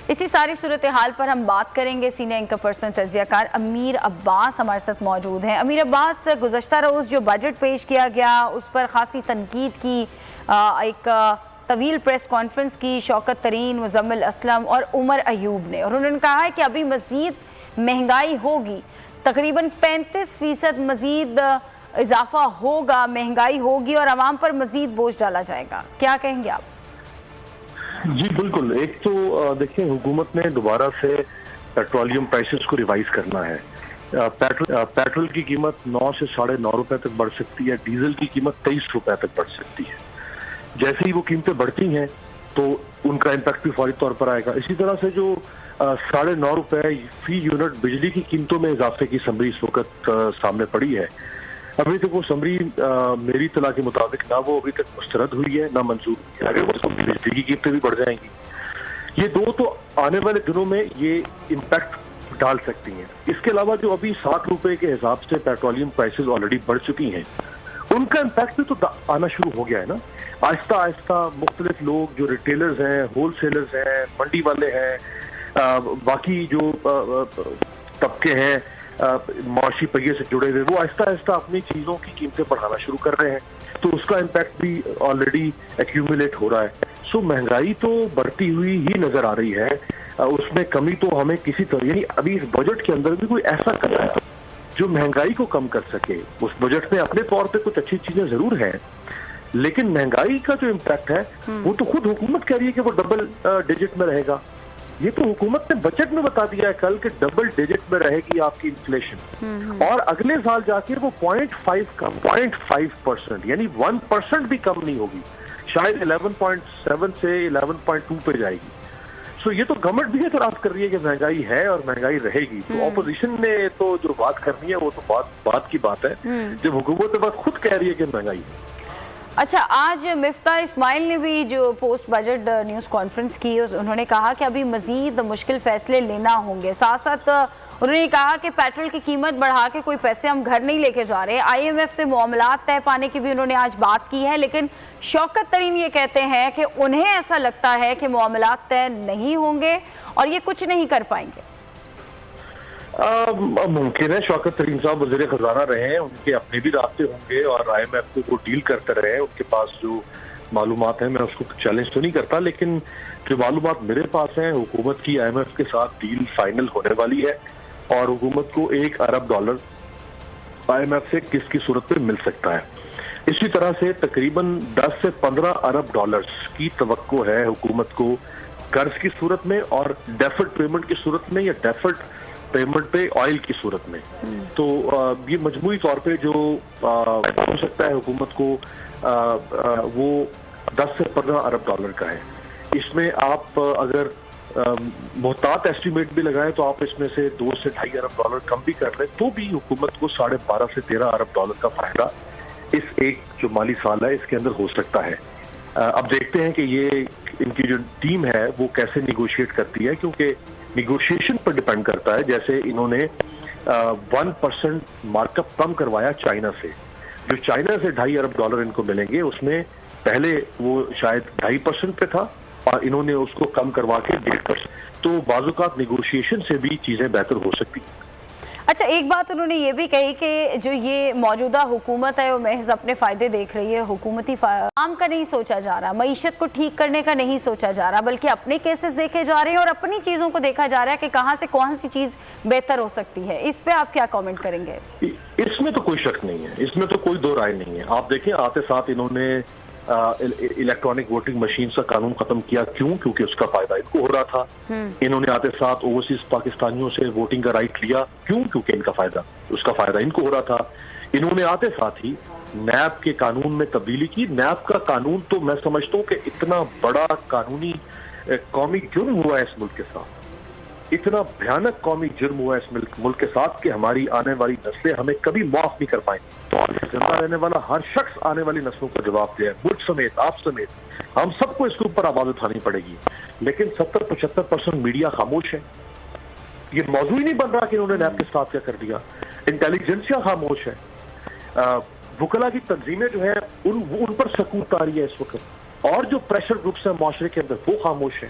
اسی ساری صورتحال پر ہم بات کریں گے. سینئر اینکر پرسن تجزیہ کار امیر عباس ہمارے ساتھ موجود ہیں. امیر عباس، گزشتہ روز جو بجٹ پیش کیا گیا اس پر خاصی تنقید کی، ایک طویل پریس کانفرنس کی شوکت ترین، مزمل اسلم اور عمر ایوب نے، اور انہوں نے کہا ہے کہ ابھی مزید مہنگائی ہوگی، تقریباً 35% مزید اضافہ ہوگا، مہنگائی ہوگی اور عوام پر مزید بوجھ ڈالا جائے گا. کیا کہیں گے آپ؟ جی بالکل. ایک تو دیکھیں، حکومت نے دوبارہ سے پیٹرولیم پرائسز کو ریوائز کرنا ہے. پیٹرول کی قیمت 9 سے 9.5 روپے تک بڑھ سکتی ہے، ڈیزل کی قیمت 23 روپے تک بڑھ سکتی ہے. جیسے ہی وہ قیمتیں بڑھتی ہیں تو ان کا امپیکٹ بھی فوری طور پر آئے گا. اسی طرح سے جو 9.5 روپے فی یونٹ بجلی کی قیمتوں میں اضافے کی سمری اس وقت سامنے پڑی ہے. ابھی تک وہ سمری میری اطلاع کے مطابق نہ وہ ابھی تک مسترد ہوئی ہے نہ منظور ہوئی ہے. اگر وہ بجلی کی قیمتیں بھی بڑھ جائیں گی، یہ دو تو آنے والے دنوں میں یہ امپیکٹ ڈال سکتی ہیں. اس کے علاوہ جو ابھی 60 روپے کے حساب سے پیٹرولیم پرائسز آلریڈی بڑھ چکی ہیں، ان کا امپیکٹ بھی تو آنا شروع ہو گیا ہے نا. آہستہ آہستہ مختلف لوگ جو ریٹیلرز ہیں، ہول سیلرز ہیں، منڈی والے ہیں، باقی جو طبقے ہیں معاشی پہیے سے جڑے ہوئے، وہ آہستہ آہستہ اپنی چیزوں کی قیمتیں بڑھانا شروع کر رہے ہیں. تو اس کا امپیکٹ بھی آلریڈی ایکیومولیٹ ہو رہا ہے. سو مہنگائی تو بڑھتی ہوئی ہی نظر آ رہی ہے. اس میں کمی تو ہمیں کسی طرح، یعنی ابھی اس بجٹ کے اندر بھی کوئی ایسا کرنا ہے جو مہنگائی کو کم کر سکے. اس بجٹ میں اپنے طور پہ کچھ اچھی چیزیں ضرور ہیں، لیکن مہنگائی کا جو امپیکٹ ہے وہ تو خود حکومت کہہ رہی ہے کہ وہ ڈبل ڈیجٹ میں رہے گا. یہ تو حکومت نے بجٹ میں بتا دیا ہے کل کہ ڈبل ڈیجٹ میں رہے گی آپ کی انفلیشن، اور اگلے سال جا کے وہ 0.5% یعنی 1% بھی کم نہیں ہوگی، شاید 11.7 سے 11.2 پہ جائے گی. سو یہ تو گورنمنٹ بھی اعتراف کر رہی ہے کہ مہنگائی ہے اور مہنگائی رہے گی. تو اپوزیشن نے تو جو بات کرنی ہے وہ تو بات کی بات ہے، جب حکومت بات خود کہہ رہی ہے کہ مہنگائی ہے. اچھا، آج مفتاح اسماعیل نے بھی جو پوسٹ بجٹ نیوز کانفرنس کی، انہوں نے کہا کہ ابھی مزید مشکل فیصلے لینا ہوں گے. ساتھ ساتھ انہوں نے کہا کہ پیٹرول کی قیمت بڑھا کے کوئی پیسے ہم گھر نہیں لے کے جا رہے. آئی ایم ایف سے معاملات طے پانے کی بھی انہوں نے آج بات کی ہے، لیکن شوکت ترین یہ کہتے ہیں کہ انہیں ایسا لگتا ہے کہ معاملات طے نہیں ہوں گے اور یہ کچھ نہیں کر پائیں گے. ممکن ہے شوکت ترین صاحب وزیر خزانہ رہے ہیں، ان کے اپنے بھی رابطے ہوں گے اور آئی ایم ایف کو وہ ڈیل کرتے رہے ہیں. ان کے پاس جو معلومات ہیں، میں اس کو چیلنج تو نہیں کرتا، لیکن جو معلومات میرے پاس ہیں، حکومت کی آئی ایم ایف کے ساتھ ڈیل فائنل ہونے والی ہے اور حکومت کو $1 ارب آئی ایم ایف سے کس کی صورت پہ مل سکتا ہے. اسی طرح سے تقریباً 10 سے 15 ارب ڈالرز کی توقع ہے حکومت کو قرض کی صورت میں اور ڈیفرڈ پیمنٹ کی صورت میں یا ڈیفرڈ پیمنٹ پہ آئل کی صورت میں. تو یہ مجموعی طور پہ جو ہو سکتا ہے حکومت کو وہ 10 سے 15 ارب ڈالر کا ہے. اس میں آپ اگر محتاط ایسٹیمیٹ بھی لگائیں تو آپ اس میں سے 2 سے 2.5 ارب ڈالر کم بھی کر لیں تو بھی حکومت کو 12.5 سے 13 ارب ڈالر کا فائدہ اس ایک جو مالی سال ہے اس کے اندر ہو سکتا ہے. اب دیکھتے ہیں کہ یہ ان کی جو ٹیم ہے وہ کیسے نیگوشیٹ کرتی ہے، کیونکہ نیگوشیشن پر ڈیپینڈ کرتا ہے. جیسے انہوں نے 1% مارک اپ کم کروایا چائنا سے، جو چائنا سے 2.5 ارب ڈالر ان کو ملیں گے، اس میں پہلے وہ شاید 2.5% پہ تھا اور انہوں نے اس کو کم کروا کے 1.5%. تو بعض اوقات نیگوشیشن سے بھی چیزیں بہتر ہو سکتی ہیں. اچھا، ایک بات انہوں نے یہ بھی کہی کہ جو یہ موجودہ حکومت ہے وہ محض اپنے فائدے دیکھ رہی ہے، حکومتی عام کا نہیں سوچا جا رہا، معیشت کو ٹھیک کرنے کا نہیں سوچا جا رہا، بلکہ اپنے کیسز دیکھے جا رہے ہیں اور اپنی چیزوں کو دیکھا جا رہا ہے کہ کہاں سے کون سی چیز بہتر ہو سکتی ہے. اس پہ آپ کیا کامنٹ کریں گے؟ اس میں تو کوئی شک نہیں ہے، اس میں تو کوئی دو رائے نہیں ہے. آپ دیکھیں آتے ساتھ انہوں نے الیکٹرانک ووٹنگ مشین کا قانون ختم کیا. کیوں؟ کیونکہ اس کا فائدہ ان کو ہو رہا تھا. انہوں نے آتے ساتھ اوورسیز پاکستانیوں سے ووٹنگ کا رائٹ لیا. کیوں؟ کیونکہ ان کا فائدہ، اس کا فائدہ ان کو ہو رہا تھا. انہوں نے آتے ساتھ ہی نیب کے قانون میں تبدیلی کی. نیب کا قانون تو میں سمجھتا ہوں کہ اتنا بڑا قانونی قومی جرم ہوا ہے اس ملک کے ساتھ، اتنا بھیانک قومی جرم ہوا ہے اس ملک کے ساتھ کہ ہماری آنے والی نسلیں ہمیں کبھی معاف نہیں کر پائیں. تو زندہ رہنے والا ہر شخص آنے والی نسلوں کو جواب دے، ملک سمیت آپ سمیت ہم سب کو اس کے اوپر آواز اٹھانی پڑے گی. لیکن 70-75% میڈیا خاموش ہے. یہ موضوع ہی نہیں بن رہا کہ انہوں نے نیب کے ساتھ کیا کر دیا. انٹیلیجنسیا خاموش ہے. وکلا کی تنظیمیں جو ہیں ان پر سکوت آ رہی ہے اس وقت، اور جو پریشر گروپس ہیں معاشرے کے اندر وہ خاموش ہیں.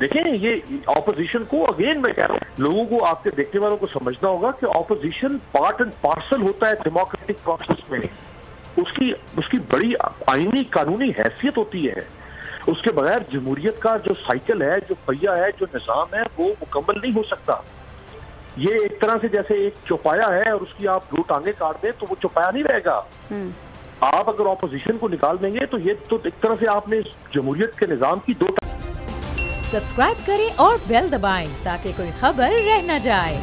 دیکھیں یہ اپوزیشن کو اگین میں کہہ رہا ہوں لوگوں کو آپ کے دیکھنے والوں کو سمجھنا ہوگا کہ اپوزیشن پارٹ اینڈ پارسل ہوتا ہے ڈیموکریٹک پروسیس میں. اس کی بڑی آئینی قانونی حیثیت ہوتی ہے. اس کے بغیر جمہوریت کا جو سائیکل ہے, جو پہیہ ہے, جو نظام ہے وہ مکمل نہیں ہو سکتا. یہ ایک طرح سے جیسے ایک چوپایا ہے اور اس کی آپ دو ٹانگیں کاٹ دیں تو وہ چوپایا نہیں رہے گا. آپ اگر اپوزیشن کو نکال دیں گے تو یہ تو ایک طرح سے آپ نے جمہوریت کے نظام کی دو سبسکرائب کریں اور بیل دبائیں تاکہ کوئی خبر رہ نہ جائے.